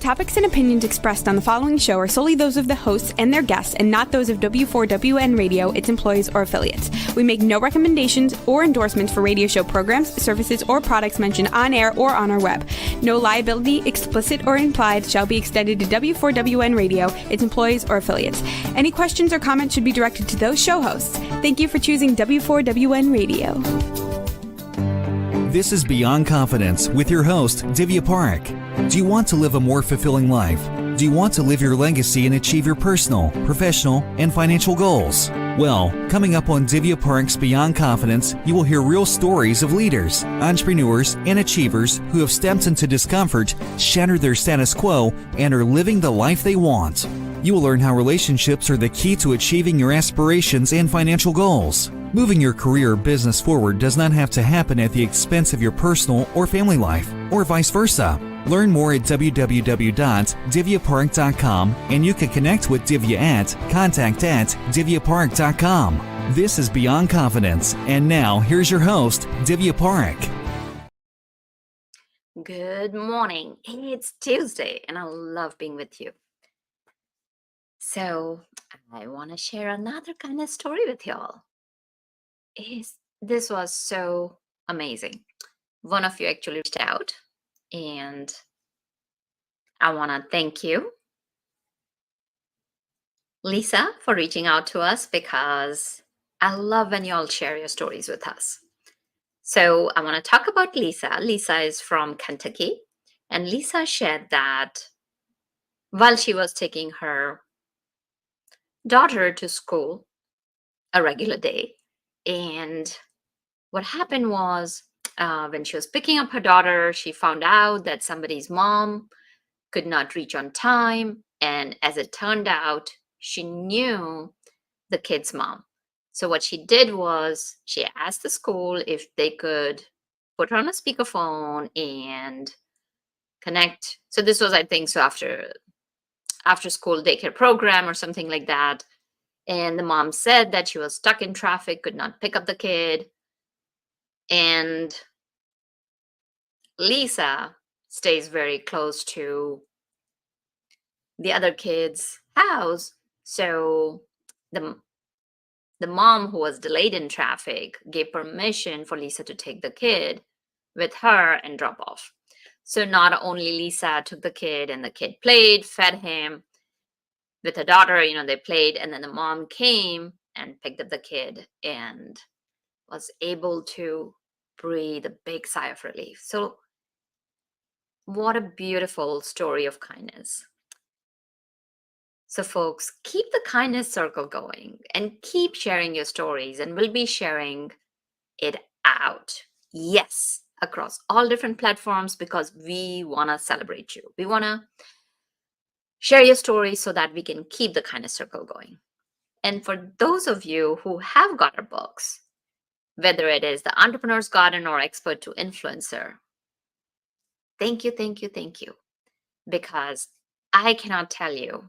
topics and opinions expressed on the following show are solely those of the hosts and their guests and not those of W4WN Radio, its employees, or affiliates. We make no recommendations or endorsements for radio show programs, services, or products mentioned on air or on our web. No liability, explicit or implied, shall be extended to W4WN Radio, its employees, or affiliates. Any questions or comments should be directed to those show hosts. Thank you for choosing W4WN Radio. This is Beyond Confidence with your host, Divya Parekh. Do you want to live a more fulfilling life? Do you want to live your legacy and achieve your personal, professional, and financial goals? Well, coming up on Divya Parekh's Beyond Confidence, you will hear real stories of leaders, entrepreneurs, and achievers who have stepped into discomfort, shattered their status quo, and are living the life they want. You will learn how relationships are the key to achieving your aspirations and financial goals. Moving your career or business forward does not have to happen at the expense of your personal or family life, or vice versa. Learn more at www.divyaparekh.com, and you can connect with Divya at contact@divyaparekh.com. This is Beyond Confidence, and now here's your host, Divya Parekh. Good morning. It's Tuesday, and I love being with you. So I want to share another kind of story with y'all. This was so amazing. One of you actually reached out, and I want to thank you, Lisa, for reaching out to us, because I love when you all share your stories with us. So I want to talk about Lisa. Lisa is from Kentucky, and Lisa shared that while she was taking her daughter to school a regular day, and what happened was when she was picking up her daughter, she found out that somebody's mom could not reach on time. And as it turned out, she knew the kid's mom. So what she did was she asked the school if they could put her on a speakerphone and connect. So this was, I think, so after school daycare program or something like that. And the mom said that she was stuck in traffic, could not pick up the kid. And Lisa stays very close to the other kid's house. So the mom, who was delayed in traffic, gave permission for Lisa to take the kid with her and drop off. So not only Lisa took the kid, and the kid played, fed him. With her daughter, they played, and then the mom came and picked up the kid and was able to breathe a big sigh of relief. So what a beautiful story of kindness. So folks, keep the kindness circle going and keep sharing your stories, and we'll be sharing it out. Yes, across all different platforms, because we want to celebrate you. We want to share your story so that we can keep the kindness circle going. And for those of you who have got our books, whether it is the Entrepreneur's Garden or Expert to Influencer, thank you, thank you, thank you. Because I cannot tell you,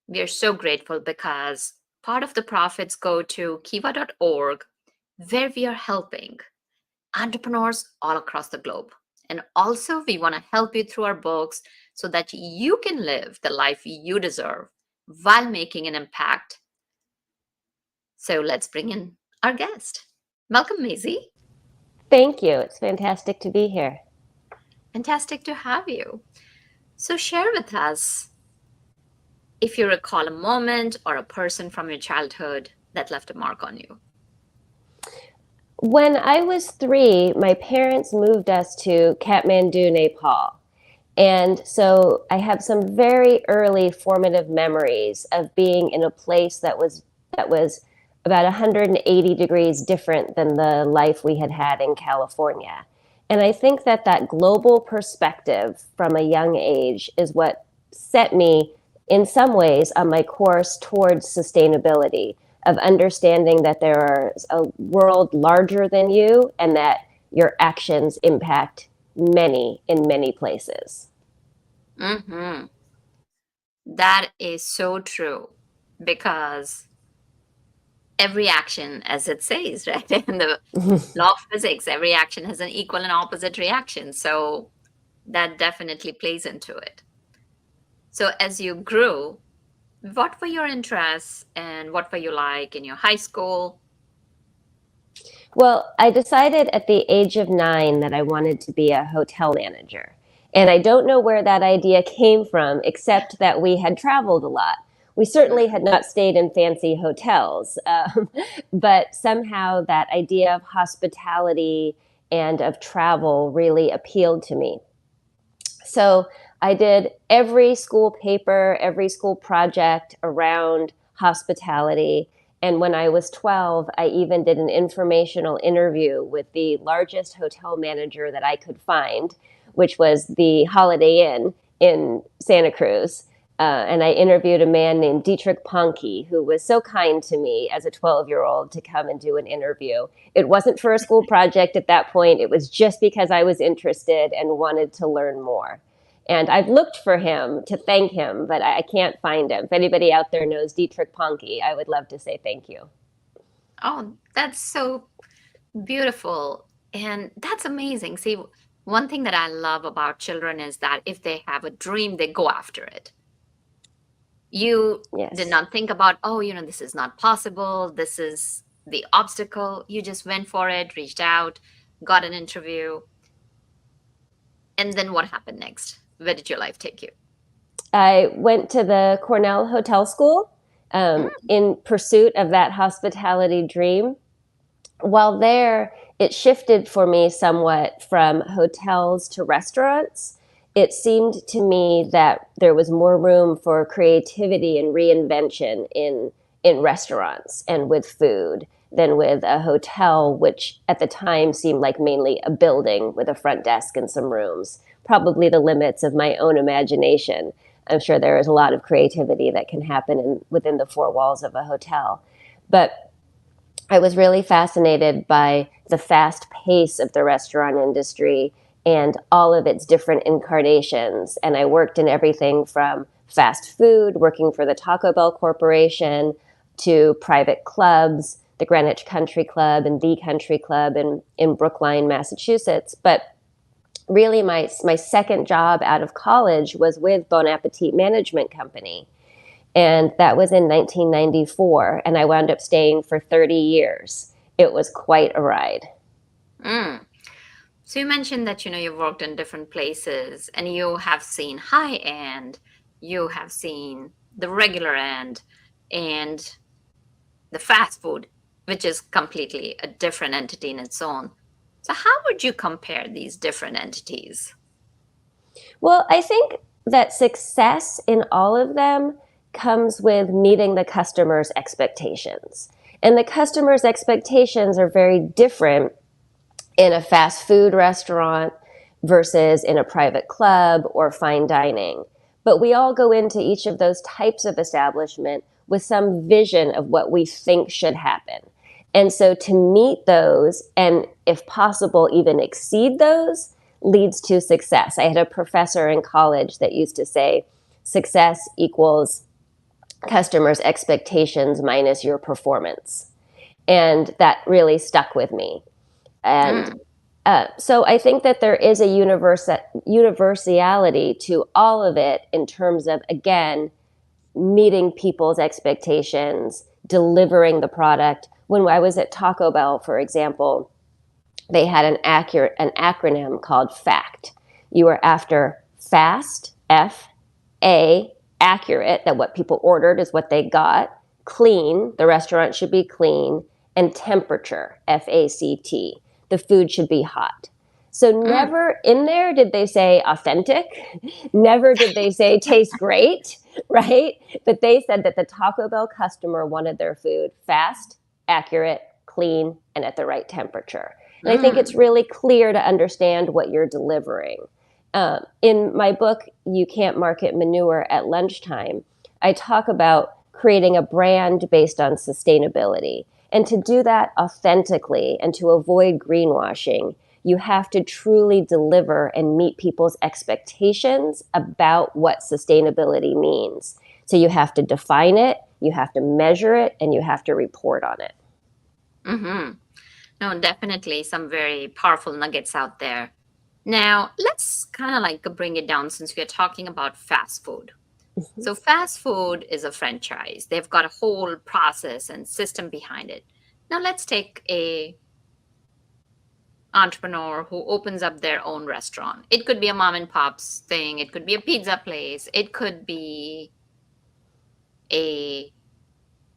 we are so grateful, because part of the profits go to kiva.org, where we are helping entrepreneurs all across the globe. And also we want to help you through our books so that you can live the life you deserve while making an impact. So let's bring in our guest. Welcome, Maisie. Thank you. It's fantastic to be here. Fantastic to have you. So share with us, if you recall, a moment or a person from your childhood that left a mark on you. When I was 3, my parents moved us to Kathmandu, Nepal. And so I have some very early formative memories of being in a place that was about 180 degrees different than the life we had had in California. And I think that global perspective from a young age is what set me, in some ways, on my course towards sustainability, of understanding that there is a world larger than you and that your actions impact many in many places. Mm-hmm. That is so true, because every action, as it says, right, in the law of physics, every action has an equal and opposite reaction. So that definitely plays into it. So as you grew, what were your interests and what were you like in your high school? Well, I decided at the age of 9 that I wanted to be a hotel manager. And I don't know where that idea came from, except that we had traveled a lot. We certainly had not stayed in fancy hotels, but somehow that idea of hospitality and of travel really appealed to me. So I did every school paper, every school project around hospitality. And when I was 12, I even did an informational interview with the largest hotel manager that I could find, which was the Holiday Inn in Santa Cruz. And I interviewed a man named Dietrich Ponke, who was so kind to me as a 12-year-old to come and do an interview. It wasn't for a school project at that point. It was just because I was interested and wanted to learn more. And I've looked for him to thank him, but I can't find him. If anybody out there knows Dietrich Ponke, I would love to say thank you. Oh, that's so beautiful. And that's amazing. See, one thing that I love about children is that if they have a dream, they go after it. You did Yes. not think about, oh, this is not possible. This is the obstacle. You just went for it, reached out, got an interview. And then what happened next? Where did your life take you? I went to the Cornell Hotel School in pursuit of that hospitality dream. While there, it shifted for me somewhat from hotels to restaurants. It seemed to me that there was more room for creativity and reinvention in restaurants and with food than with a hotel, which at the time seemed like mainly a building with a front desk and some rooms. Probably the limits of my own imagination. I'm sure there is a lot of creativity that can happen within the four walls of a hotel. But I was really fascinated by the fast pace of the restaurant industry and all of its different incarnations. And I worked in everything from fast food, working for the Taco Bell Corporation, to private clubs, the Greenwich Country Club and the Country Club in Brookline, Massachusetts. But really my second job out of college was with Bon Appétit Management Company. And that was in 1994. And I wound up staying for 30 years. It was quite a ride. Mm. So you mentioned that, you've worked in different places and you have seen high end, you have seen the regular end and the fast food, which is completely a different entity in its own. So how would you compare these different entities? Well, I think that success in all of them comes with meeting the customer's expectations. And the customer's expectations are very different in a fast food restaurant versus in a private club or fine dining. But we all go into each of those types of establishment with some vision of what we think should happen. And so to meet those, and if possible, even exceed those, leads to success. I had a professor in college that used to say, success equals customers' expectations minus your performance. And that really stuck with me. And so I think that there is a universality to all of it in terms of, again, meeting people's expectations, delivering the product. When I was at Taco Bell, for example, they had an acronym called FACT. You were after fast, F-A, accurate, that what people ordered is what they got, clean, the restaurant should be clean, and temperature, F-A-C-T, the food should be hot. So never in there did they say authentic, never did they say taste great, right? But they said that the Taco Bell customer wanted their food fast, accurate, clean, and at the right temperature. And I think it's really clear to understand what you're delivering. In my book, You Can't Market Manure at Lunchtime, I talk about creating a brand based on sustainability. And to do that authentically and to avoid greenwashing, you have to truly deliver and meet people's expectations about what sustainability means. So you have to define it, you have to measure it, and you have to report on it. Mm-hmm. No, definitely some very powerful nuggets out there. Now, let's kind of like bring it down since we are talking about fast food. So fast food is a franchise. They've got a whole process and system behind it. Now let's take a entrepreneur who opens up their own restaurant. It could be a mom and pop's thing, it could be a pizza place, it could be a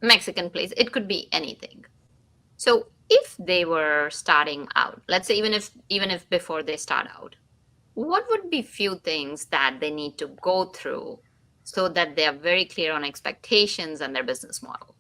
Mexican place, it could be anything. So if they were starting out, let's say even if before they start out, what would be few things that they need to go through so that they are very clear on expectations and their business model?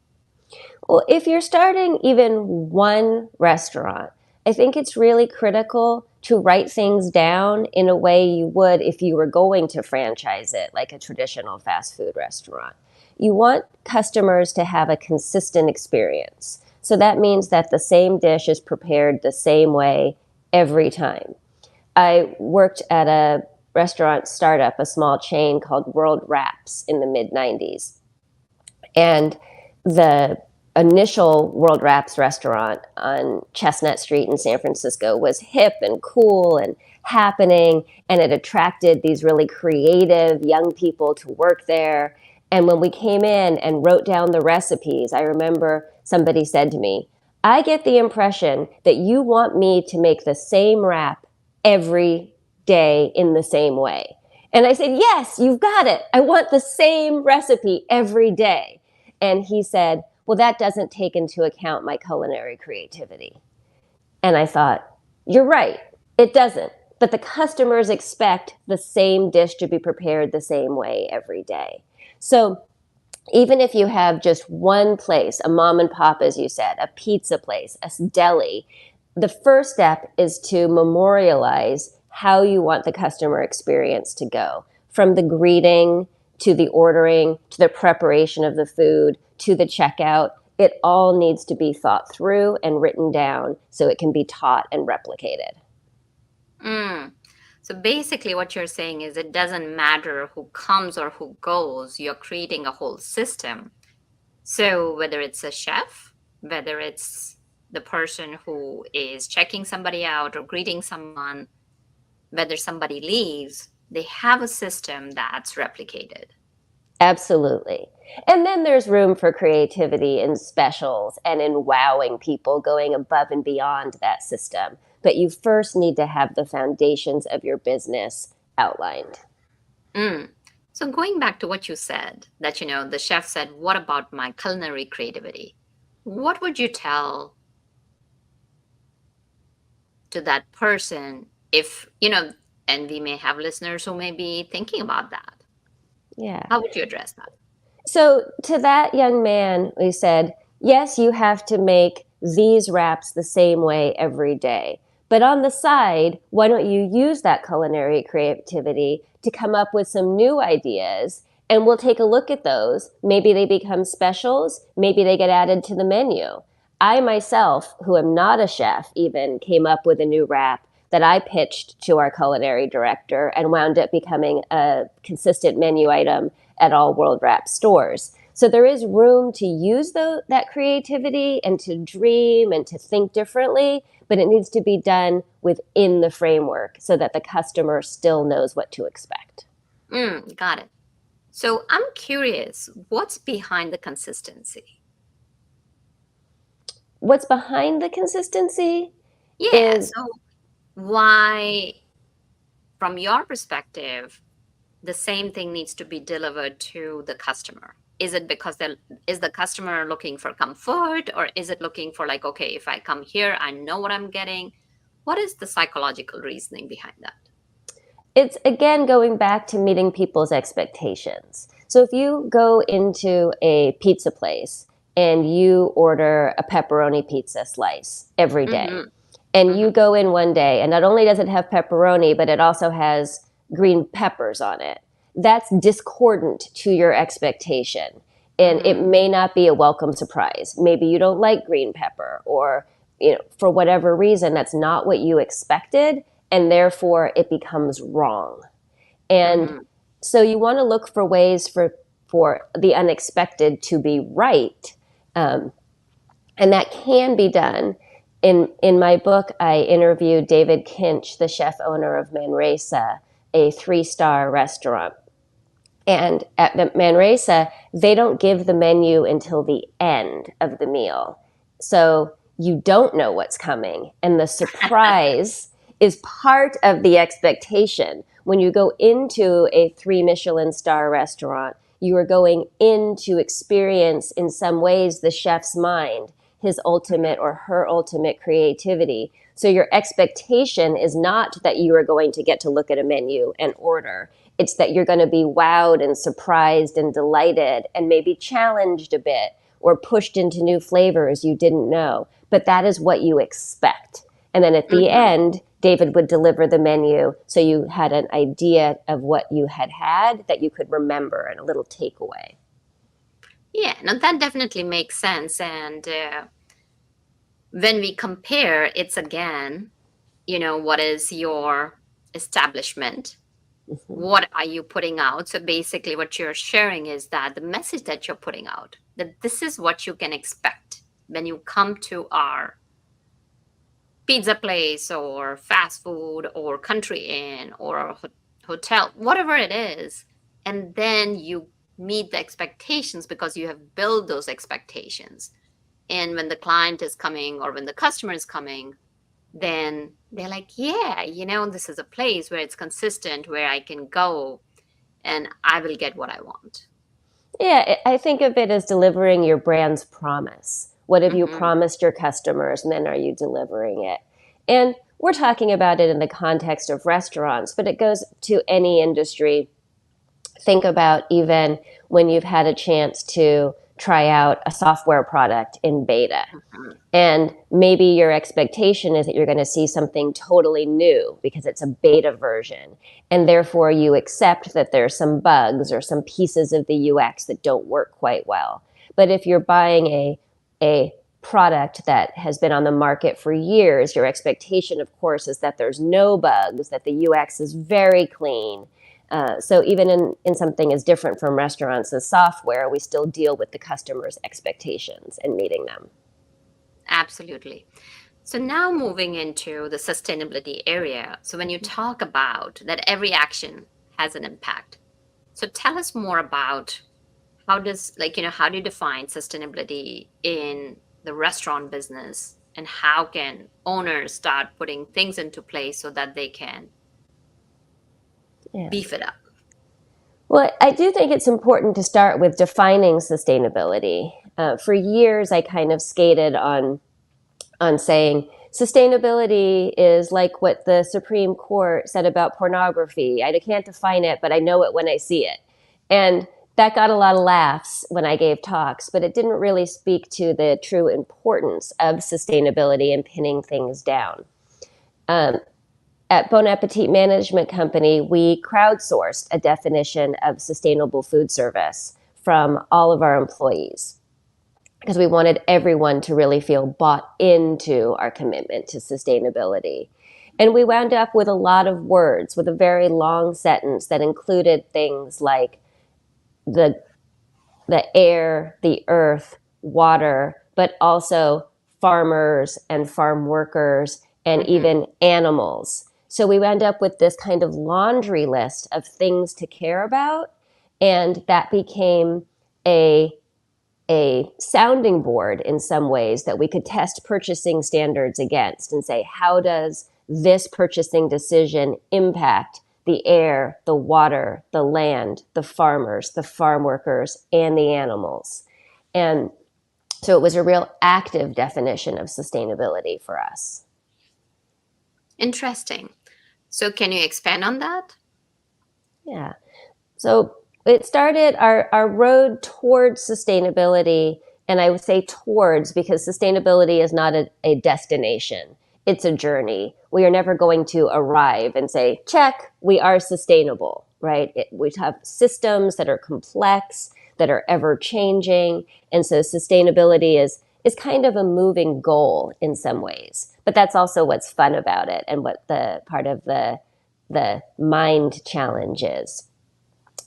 Well, if you're starting even one restaurant, I think it's really critical to write things down in a way you would if you were going to franchise it, like a traditional fast food restaurant. You want customers to have a consistent experience. So that means that the same dish is prepared the same way every time. I worked at a restaurant startup, a small chain called World Wraps in the mid 90s. And the initial World Wraps restaurant on Chestnut Street in San Francisco was hip and cool and happening, and it attracted these really creative young people to work there. And when we came in and wrote down the recipes, I remember somebody said to me, I get the impression that you want me to make the same wrap every day in the same way. And I said, yes, you've got it. I want the same recipe every day. And he said, well, that doesn't take into account my culinary creativity. And I thought, you're right, it doesn't. But the customers expect the same dish to be prepared the same way every day. So even if you have just one place, a mom and pop, as you said, a pizza place, a deli, the first step is to memorialize how you want the customer experience to go, from the greeting to the ordering, to the preparation of the food, to the checkout. It all needs to be thought through and written down so it can be taught and replicated. So basically, what you're saying is it doesn't matter who comes or who goes, you're creating a whole system. So whether it's a chef, whether it's the person who is checking somebody out or greeting someone, whether somebody leaves, they have a system that's replicated. Absolutely. And then there's room for creativity in specials and in wowing people, going above and beyond that system. But you first need to have the foundations of your business outlined. So going back to what you said, that, the chef said, what about my culinary creativity? What would you tell to that person if, and we may have listeners who may be thinking about that? Yeah. How would you address that? So to that young man, we said, yes, you have to make these wraps the same way every day. But on the side, why don't you use that culinary creativity to come up with some new ideas? And we'll take a look at those. Maybe they become specials. Maybe they get added to the menu. I myself, who am not a chef, even came up with a new wrap that I pitched to our culinary director and wound up becoming a consistent menu item at all World Wrap stores. So there is room to use that creativity and to dream and to think differently, but it needs to be done within the framework so that the customer still knows what to expect. Got it. So I'm curious, what's behind the consistency? What's behind the consistency? Yeah, so why, from your perspective, the same thing needs to be delivered to the customer? Is it because is the customer looking for comfort, or is it looking for like, okay, if I come here, I know what I'm getting? What is the psychological reasoning behind that? It's, again, going back to meeting people's expectations. So if you go into a pizza place and you order a pepperoni pizza slice every day, and you go in one day and not only does it have pepperoni, but it also has green peppers on it, that's discordant to your expectation. And it may not be a welcome surprise. Maybe you don't like green pepper, or for whatever reason, that's not what you expected, and therefore it becomes wrong. And so you want to look for ways for the unexpected to be right. And that can be done. In my book, I interviewed David Kinch, the chef owner of Manresa, a 3-star restaurant. And at the Manresa, they don't give the menu until the end of the meal. So you don't know what's coming. And the surprise is part of the expectation. When you go into a 3 Michelin star restaurant, you are going in to experience, in some ways, the chef's mind, his ultimate or her ultimate creativity. So your expectation is not that you are going to get to look at a menu and order. It's that you're going to be wowed and surprised and delighted and maybe challenged a bit or pushed into new flavors you didn't know. But that is what you expect. And then at the end, David would deliver the menu so you had an idea of what you had that you could remember, and a little takeaway. Yeah, no, that definitely makes sense. And when we compare, it's again, what is your establishment? What are you putting out? So basically what you're sharing is that the message that you're putting out, that this is what you can expect when you come to our pizza place or fast food or country inn or a hotel, whatever it is. And then you meet the expectations because you have built those expectations. And when the client is coming or when the customer is coming, then they're like, yeah, this is a place where it's consistent, where I can go and I will get what I want. Yeah, I think of it as delivering your brand's promise. What have you promised your customers, and then are you delivering it? And we're talking about it in the context of restaurants, but it goes to any industry. Think about even when you've had a chance to try out a software product in beta. And maybe your expectation is that you're going to see something totally new because it's a beta version. And therefore you accept that there's some bugs or some pieces of the UX that don't work quite well. But if you're buying a product that has been on the market for years, your expectation, of course, is that there's no bugs, that the UX is very clean. So even in something as different from restaurants as software, we still deal with the customer's expectations and meeting them. Absolutely. So now moving into the sustainability area. So when you talk about that every action has an impact. So tell us more about how do you define sustainability in the restaurant business, and how can owners start putting things into place so that they can beef it up? Well, I do think it's important to start with defining sustainability. For years, I kind of skated on saying sustainability is like what the Supreme Court said about pornography. I can't define it, but I know it when I see it. And that got a lot of laughs when I gave talks, but it didn't really speak to the true importance of sustainability and pinning things down. At Bon Appétit Management Company, we crowdsourced a definition of sustainable food service from all of our employees because we wanted everyone to really feel bought into our commitment to sustainability. And we wound up with a lot of words, with a very long sentence that included things like the air, the earth, water, but also farmers and farm workers and even animals. So we wound up with this kind of laundry list of things to care about, and that became a sounding board in some ways that we could test purchasing standards against and say, how does this purchasing decision impact the air, the water, the land, the farmers, the farm workers, and the animals? And so it was a real active definition of sustainability for us. Interesting. So can you expand on that? Yeah. So it started our road towards sustainability, and I would say towards because sustainability is not a destination. It's a journey. We are never going to arrive and say, check, we are sustainable, right? We have systems that are complex, that are ever changing. And so sustainability is kind of a moving goal in some ways. But that's also what's fun about it and what the part of the mind challenge is.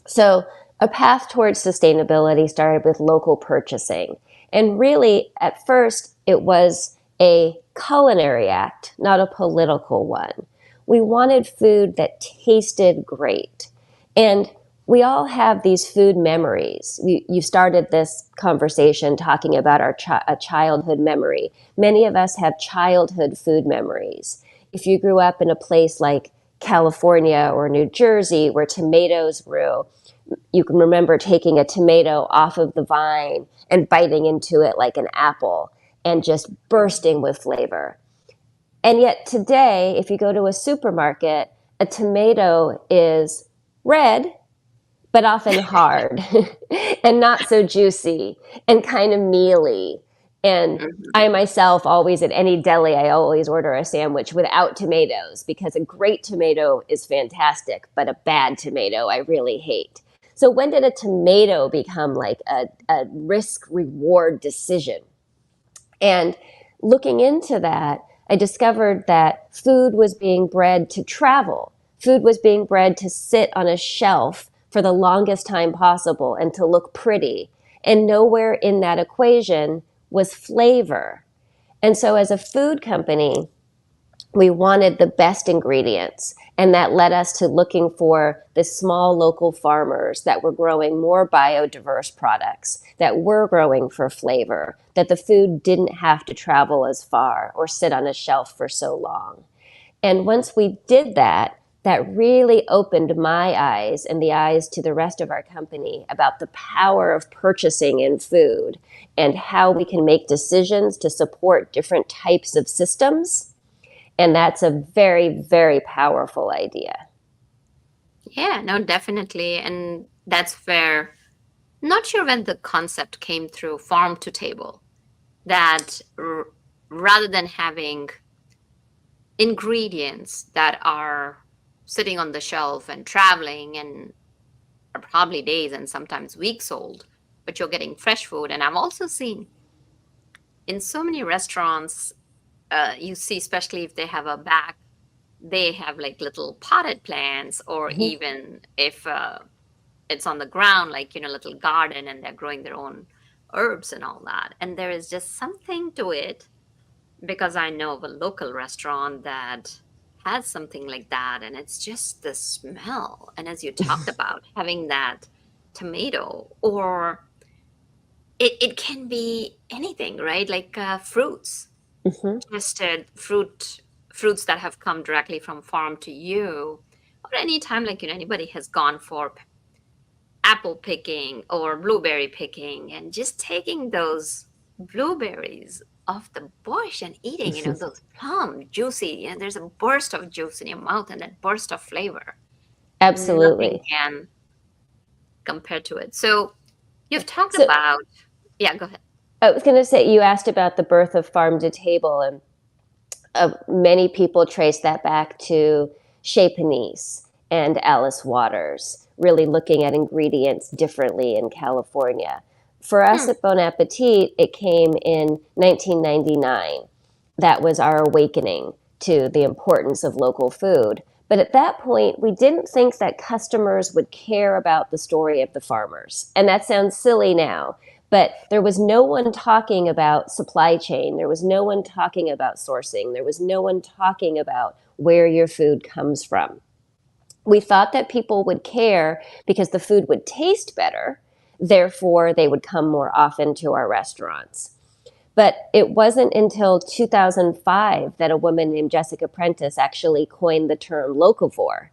So a path towards sustainability started with local purchasing. And really, at first, it was a culinary act, not a political one. We wanted food that tasted great. And we all have these food memories. You started this conversation talking about a childhood memory. Many of us have childhood food memories. If you grew up in a place like California or New Jersey where tomatoes grew, you can remember taking a tomato off of the vine and biting into it like an apple and just bursting with flavor. And yet today, if you go to a supermarket, a tomato is red, but often hard and not so juicy and kind of mealy. And I myself always, at any deli, I always order a sandwich without tomatoes because a great tomato is fantastic, but a bad tomato I really hate. So when did a tomato become like a risk-reward decision? And looking into that, I discovered that food was being bred to travel. Food was being bred to sit on a shelf for the longest time possible and to look pretty. And nowhere in that equation was flavor. And so as a food company, we wanted the best ingredients. And that led us to looking for the small local farmers that were growing more biodiverse products, that were growing for flavor, that the food didn't have to travel as far or sit on a shelf for so long. And once we did that, that really opened my eyes and the eyes to the rest of our company about the power of purchasing in food and how we can make decisions to support different types of systems. And that's a very, very powerful idea. Yeah, no, definitely. And that's where, not sure when the concept came through farm to table, that rather than having ingredients that are sitting on the shelf and traveling and are probably days and sometimes weeks old, but you're getting fresh food. And I've also seen in so many restaurants, you see, especially if they have a back, they have like little potted plants, or even if it's on the ground, like, little garden, and they're growing their own herbs and all that. And there is just something to it, because I know of a local restaurant that has something like that, and it's just the smell. And as you talked about, having that tomato, or it can be anything, right? Like fruits, just fruits that have come directly from farm to you, or anytime, like, anybody has gone for apple picking or blueberry picking, and just taking those blueberries off the bush and eating, those plum juicy, there's a burst of juice in your mouth and that burst of flavor. Nothing Absolutely. can compare to it. So you've talked So about, yeah, go ahead. I was going to say, you asked about the birth of farm to table, and many people trace that back to Chez Panisse and Alice Waters, really looking at ingredients differently in California. For us at Bon Appetit, it came in 1999. That was our awakening to the importance of local food. But at that point, we didn't think that customers would care about the story of the farmers. And that sounds silly now, but there was no one talking about supply chain. There was no one talking about sourcing. There was no one talking about where your food comes from. We thought that people would care because the food would taste better. Therefore, they would come more often to our restaurants. But it wasn't until 2005 that a woman named Jessica Prentice actually coined the term locavore.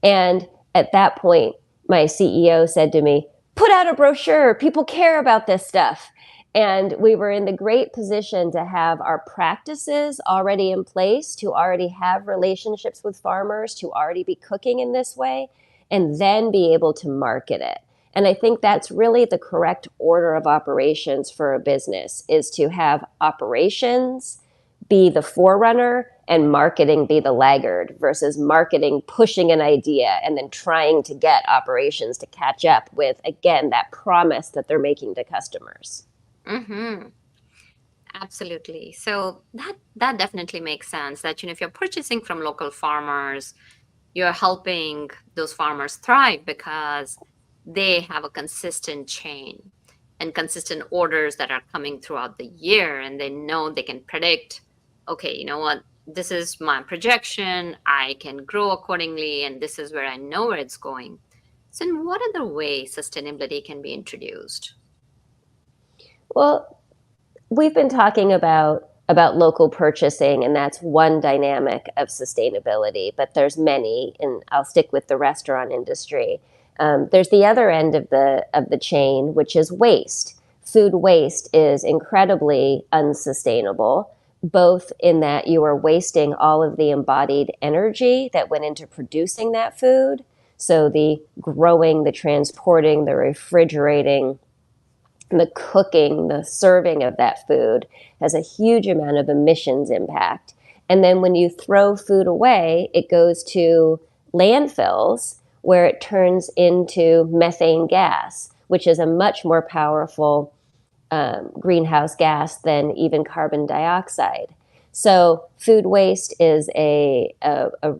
And at that point, my CEO said to me, "Put out a brochure. People care about this stuff." And we were in the great position to have our practices already in place, to already have relationships with farmers, to already be cooking in this way, and then be able to market it. And I think that's really the correct order of operations for a business, is to have operations be the forerunner and marketing be the laggard, versus marketing pushing an idea and then trying to get operations to catch up with, again, that promise that they're making to customers. Mm-hmm. Absolutely. So that definitely makes sense, that, if you're purchasing from local farmers, you're helping those farmers thrive because they have a consistent chain and consistent orders that are coming throughout the year, and they know they can predict, okay, you know what, this is my projection, I can grow accordingly, and this is where I know where it's going. So in what other way sustainability can be introduced? Well, we've been talking about local purchasing, and that's one dynamic of sustainability, but there's many, and I'll stick with the restaurant industry. There's the other end of the chain, which is waste. Food waste is incredibly unsustainable, both in that you are wasting all of the embodied energy that went into producing that food. So the growing, the transporting, the refrigerating, the cooking, the serving of that food has a huge amount of emissions impact. And then when you throw food away, it goes to landfills where it turns into methane gas, which is a much more powerful greenhouse gas than even carbon dioxide. So food waste is a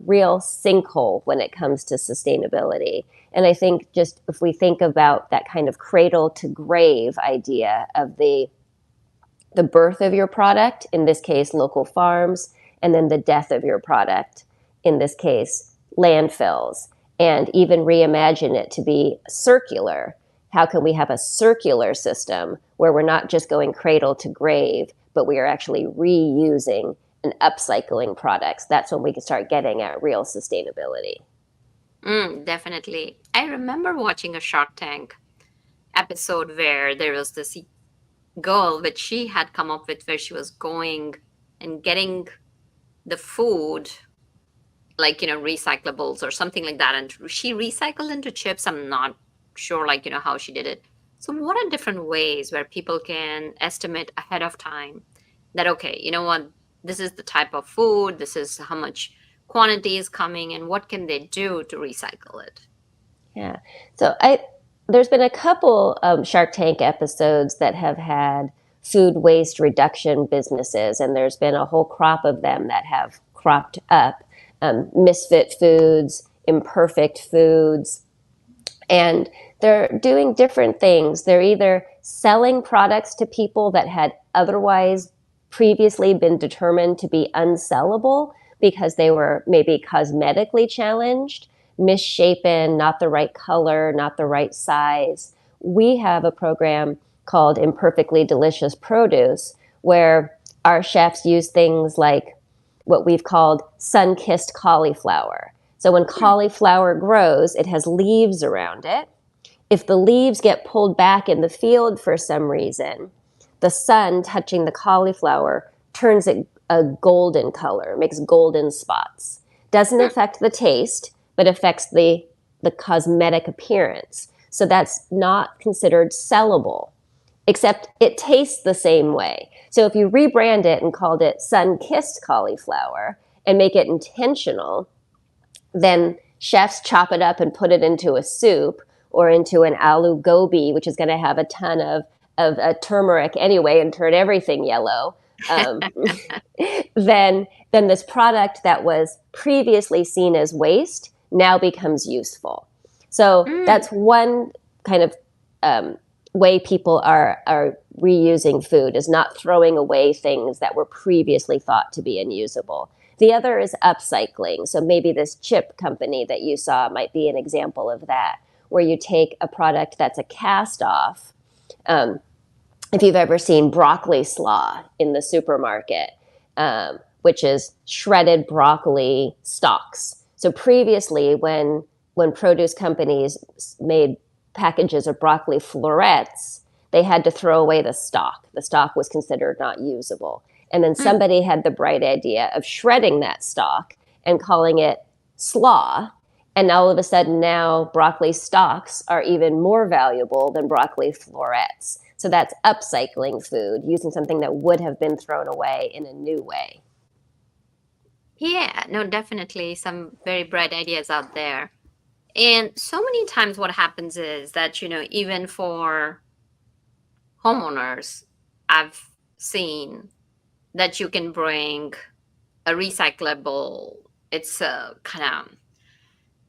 real sinkhole when it comes to sustainability. And I think just if we think about that kind of cradle to grave idea of the birth of your product, in this case, local farms, and then the death of your product, in this case, landfills, and even reimagine it to be circular. How can we have a circular system where we're not just going cradle to grave, but we are actually reusing and upcycling products? That's when we can start getting at real sustainability. Definitely. I remember watching a Shark Tank episode where there was this girl which she had come up with, where she was going and getting the food, like, recyclables or something like that. And she recycled into chips. I'm not sure, like, how she did it. So what are different ways where people can estimate ahead of time that, okay, you know what, this is the type of food, this is how much quantity is coming, and what can they do to recycle it? Yeah. So there's been a couple Shark Tank episodes that have had food waste reduction businesses, and there's been a whole crop of them that have cropped up. Misfit Foods, Imperfect Foods, and they're doing different things. They're either selling products to people that had otherwise previously been determined to be unsellable because they were maybe cosmetically challenged, misshapen, not the right color, not the right size. We have a program called Imperfectly Delicious Produce, where our chefs use things like what we've called sun-kissed cauliflower. So when cauliflower grows, it has leaves around it. If the leaves get pulled back in the field for some reason, the sun touching the cauliflower turns it a golden color, makes golden spots. Doesn't affect the taste, but affects the cosmetic appearance. So that's not considered sellable, except it tastes the same way. So if you rebrand it and called it sun-kissed cauliflower and make it intentional, then chefs chop it up and put it into a soup or into an aloo gobi, which is going to have a ton of turmeric anyway and turn everything yellow. Then this product that was previously seen as waste now becomes useful. So that's one kind of way people are reusing food, is not throwing away things that were previously thought to be unusable. The other is upcycling. So maybe this chip company that you saw might be an example of that, where you take a product that's a cast off. If you've ever seen broccoli slaw in the supermarket, which is shredded broccoli stalks. So previously, when produce companies made packages of broccoli florets, they had to throw away the stalk. The stalk was considered not usable. And then somebody had the bright idea of shredding that stalk and calling it slaw. And all of a sudden now broccoli stalks are even more valuable than broccoli florets. So that's upcycling food, using something that would have been thrown away in a new way. Yeah, no, definitely some very bright ideas out there. And so many times what happens is that, even for homeowners, I've seen that you can bring a recyclable, it's a kind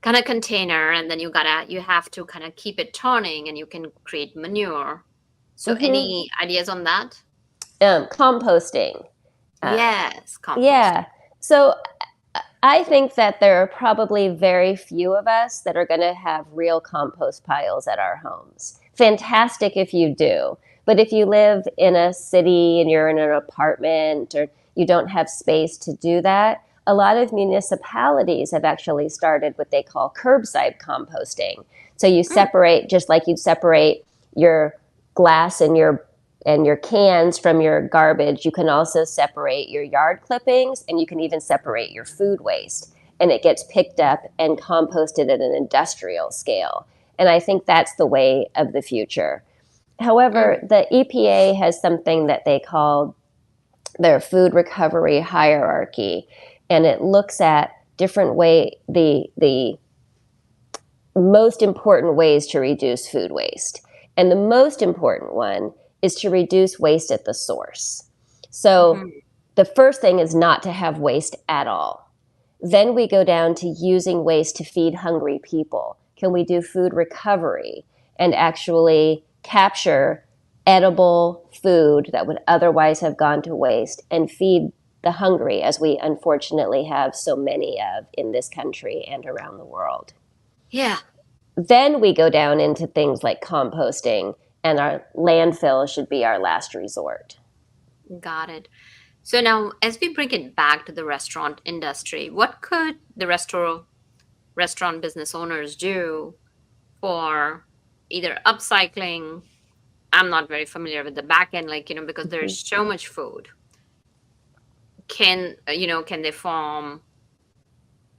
of container, and then you have to kind of keep it turning, and you can create manure. So any ideas on that? Composting. Yes, compost. Yeah. So I think that there are probably very few of us that are going to have real compost piles at our homes. Fantastic if you do. But if you live in a city and you're in an apartment or you don't have space to do that, a lot of municipalities have actually started what they call curbside composting. So you separate, just like you'd separate your glass and your cans from your garbage, you can also separate your yard clippings, and you can even separate your food waste. And it gets picked up and composted at an industrial scale. And I think that's the way of the future. However, the EPA has something that they call their food recovery hierarchy, and it looks at different the most important ways to reduce food waste. And the most important one is to reduce waste at the source. So the first thing is not to have waste at all. Then we go down to using waste to feed hungry people. Can we do food recovery and actually capture edible food that would otherwise have gone to waste and feed the hungry, as we unfortunately have so many of in this country and around the world? Yeah. Then we go down into things like composting, and our landfill should be our last resort. Got it. So now, as we bring it back to the restaurant industry, what could the restaurant business owners do for either upcycling? I'm not very familiar with the back end, because there's so much food. Can they form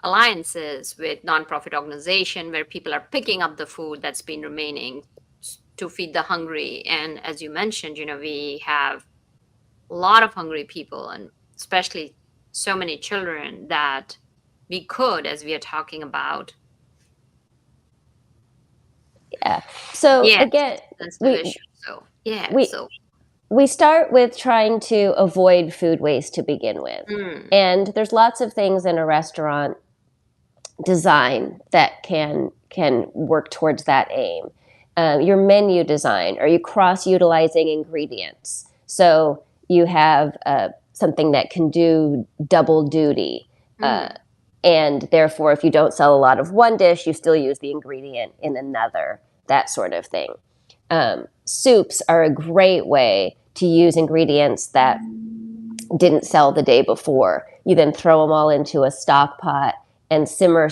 alliances with nonprofit organization where people are picking up the food that's been remaining to feed the hungry? And as you mentioned, we have a lot of hungry people, and especially so many children, that we could, as we are talking about. Yeah. So again, we start with trying to avoid food waste to begin with. And there's lots of things in a restaurant design that can work towards that aim. Your menu design, are you cross-utilizing ingredients? So you have something that can do double duty. And therefore, if you don't sell a lot of one dish, you still use the ingredient in another, that sort of thing. Soups are a great way to use ingredients that didn't sell the day before. You then throw them all into a stock pot and simmer,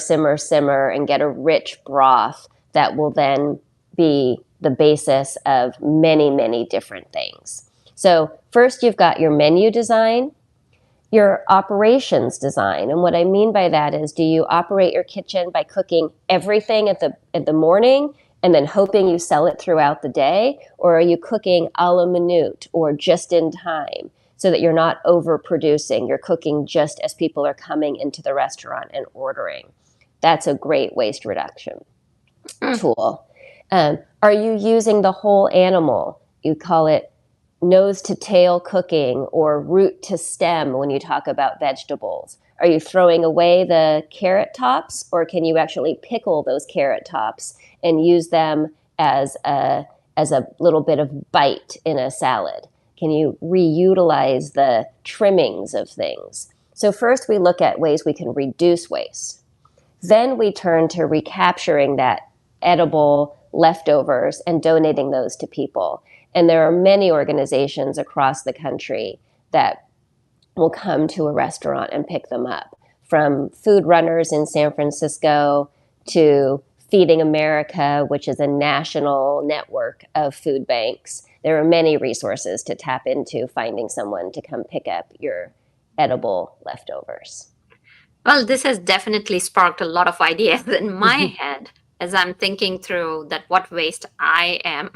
and get a rich broth that will then be the basis of many, many different things. So first, you've got your menu design, your operations design. And what I mean by that is, do you operate your kitchen by cooking everything at the morning and then hoping you sell it throughout the day? Or are you cooking a la minute or just in time so that you're not overproducing? You're cooking just as people are coming into the restaurant and ordering. That's a great waste reduction tool. Are you using the whole animal? You call it nose to tail cooking or root to stem when you talk about vegetables. Are you throwing away the carrot tops, or can you actually pickle those carrot tops and use them as a little bit of bite in a salad? Can you reutilize the trimmings of things? So first we look at ways we can reduce waste. Then we turn to recapturing that edible leftovers and donating those to people. And there are many organizations across the country that will come to a restaurant and pick them up, from Food Runners in San Francisco to Feeding America, which is a national network of food banks. There are many resources to tap into finding someone to come pick up your edible leftovers. Well, this has definitely sparked a lot of ideas in my head as I'm thinking through that what waste I am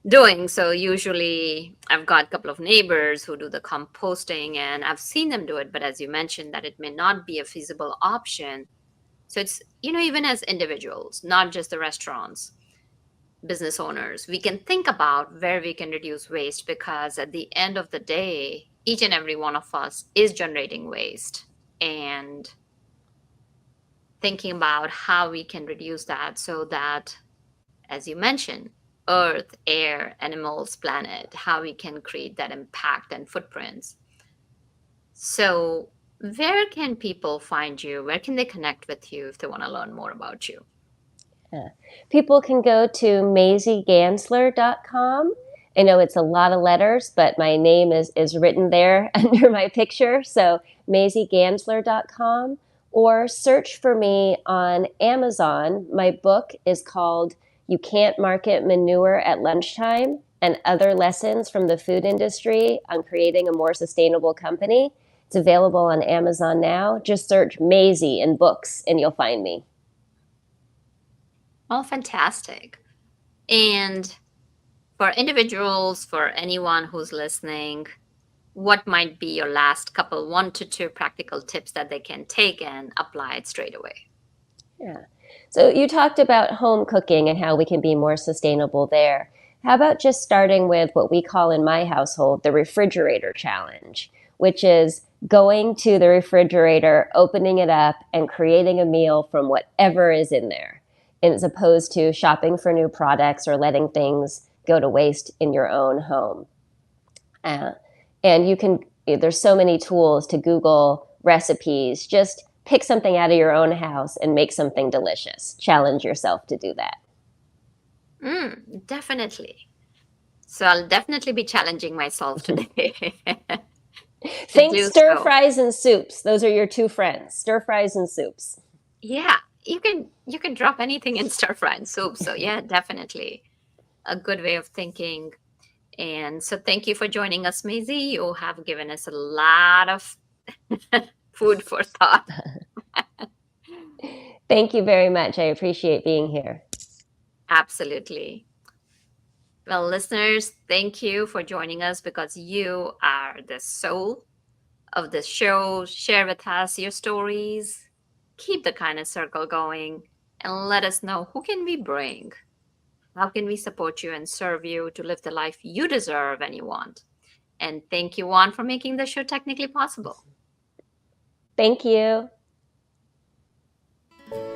doing. So usually I've got a couple of neighbors who do the composting, and I've seen them do it. But as you mentioned, that it may not be a feasible option. So it's, even as individuals, not just the restaurants, business owners, we can think about where we can reduce waste, because at the end of the day, each and every one of us is generating waste, and thinking about how we can reduce that so that, as you mentioned, earth, air, animals, planet, how we can create that impact and footprints. So where can people find you? Where can they connect with you if they want to learn more about you? People can go to MaisieGanzler.com. I know it's a lot of letters, but my name is written there under my picture. So MaisieGanzler.com, or search for me on Amazon. My book is called You Can't Market Manure at Lunchtime and Other Lessons from the Food Industry on Creating a More Sustainable Company. It's available on Amazon now. Just search Maisie in books and you'll find me. Oh, fantastic. And for individuals, for anyone who's listening, what might be your last couple, 1 to 2 practical tips that they can take and apply it straight away? Yeah. So you talked about home cooking and how we can be more sustainable there. How about just starting with what we call in my household the refrigerator challenge, which is going to the refrigerator, opening it up, and creating a meal from whatever is in there, as opposed to shopping for new products or letting things go to waste in your own home. And you can, there's so many tools to Google recipes. Just pick something out of your own house and make something delicious. Challenge yourself to do that. Definitely. So I'll definitely be challenging myself today. Think stir fries and soups. Those are your 2 friends, stir fries and soups. Yeah, you can drop anything in stir fry and soup. So yeah, definitely a good way of thinking. And so thank you for joining us, Maisie. You have given us a lot of food for thought. Thank you very much. I appreciate being here. Absolutely. Well, listeners, thank you for joining us because you are the soul of the show. Share with us your stories. Keep the kindness circle going and let us know who can we bring. How can we support you and serve you to live the life you deserve and you want? And thank you, Juan, for making the show technically possible. Thank you.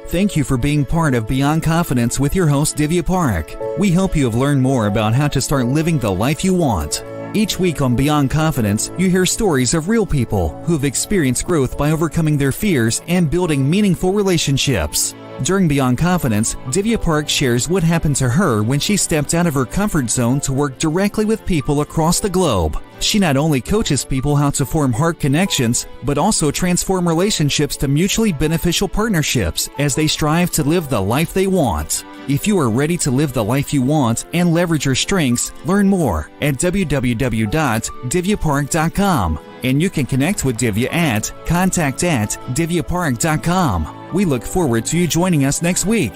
Thank you for being part of Beyond Confidence with your host, Divya Parekh. We hope you have learned more about how to start living the life you want. Each week on Beyond Confidence, you hear stories of real people who have experienced growth by overcoming their fears and building meaningful relationships. During Beyond Confidence, Divya Parekh shares what happened to her when she stepped out of her comfort zone to work directly with people across the globe. She not only coaches people how to form heart connections, but also transform relationships to mutually beneficial partnerships as they strive to live the life they want. If you are ready to live the life you want and leverage your strengths, learn more at www.divyaparekh.com. And you can connect with Divya at contact@divyaparekh.com. We look forward to you joining us next week.